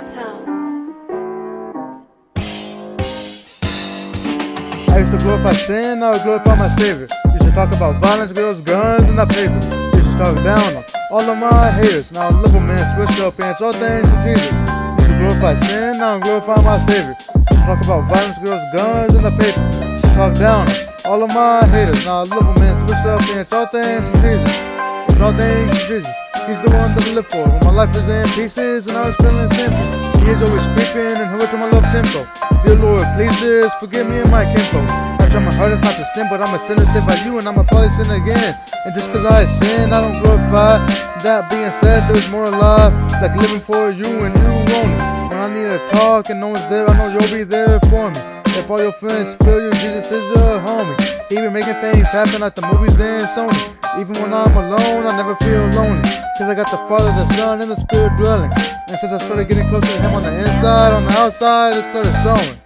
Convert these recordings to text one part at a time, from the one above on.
Stien-All. I used to glorify sin, I would glorify my Savior. Used to talk about violence, girls, guns, and that paper. Used to talk down on all of my haters. Now I live a man, switch up pants, all things to Jesus. Used to glorify sin, now I glorify my Savior. Used to talk about violence, girls, guns, and the paper. Used to talk down on all of my haters. Now I live a man, switch up pants, all things to Jesus. It's all things to Jesus. He's the one that I live for. When my life is in pieces and I was feeling simple, He is always creeping and hurting my love tempo. Dear Lord, please just forgive me and my kinfolk. I try my hardest not to sin, but I'm a sinner saved by you, and I'ma probably sin again. And just cause I sin, I don't glorify. That being said, there's more alive, like living for you and you only. When I need to talk and no one's there, I know you'll be there for me. If all your friends feel you, Jesus is your homie. He been making things happen like the movies in Sony. Even when I'm alone, I never feel lonely, cause I got the Father, the Son, and the Spirit dwelling. And since I started getting closer to Him on the inside, on the outside, it started showing.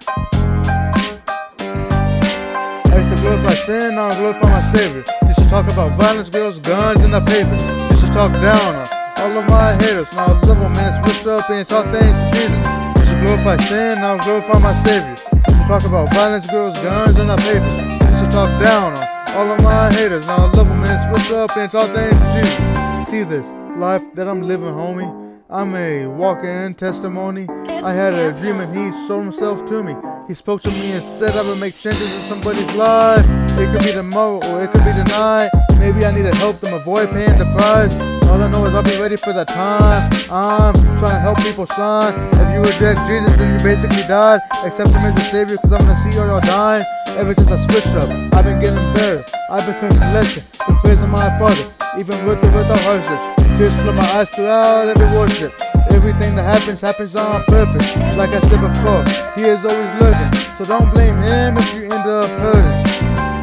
I used to glorify sin, now I glorify my Savior. Used to talk about violence, girls, guns, and the paper. Used to talk down on all of my haters. Now I live a man, switched up and talk things to Jesus. Used to glorify sin, now I glorify my Savior. Used to talk about violence, girls, guns, and the paper. Used to talk down on all of my haters. Now I love a man, switch up and talk things to Jesus. See this life that I'm living, homie, I'm a walking testimony. I had a dream and He showed Himself to me. He spoke to me and said I would make changes in somebody's life. It could be tomorrow or it could be tonight. Maybe I need to help them avoid paying the price. All I know is I'll be ready for that time. I'm trying to help people shine. If you reject Jesus, then you basically died. Accept Him as your Savior, cause I'm gonna see all y'all dying. Ever since I switched up, I've been getting better. I've been consolation, been praising my Father, even with or without hardships. Tears flood my eyes throughout every worship. Everything that happens on purpose. Like I said before, He is always looking, so don't blame Him if you end up hurting.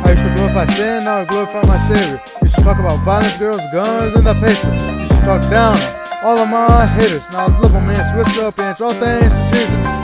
I used to glorify sin, now I glorify my Savior. Used to talk about violence, girls, guns, and the paper. Used to talk down on all of my haters. Now I love a man, switch up and all things to Jesus.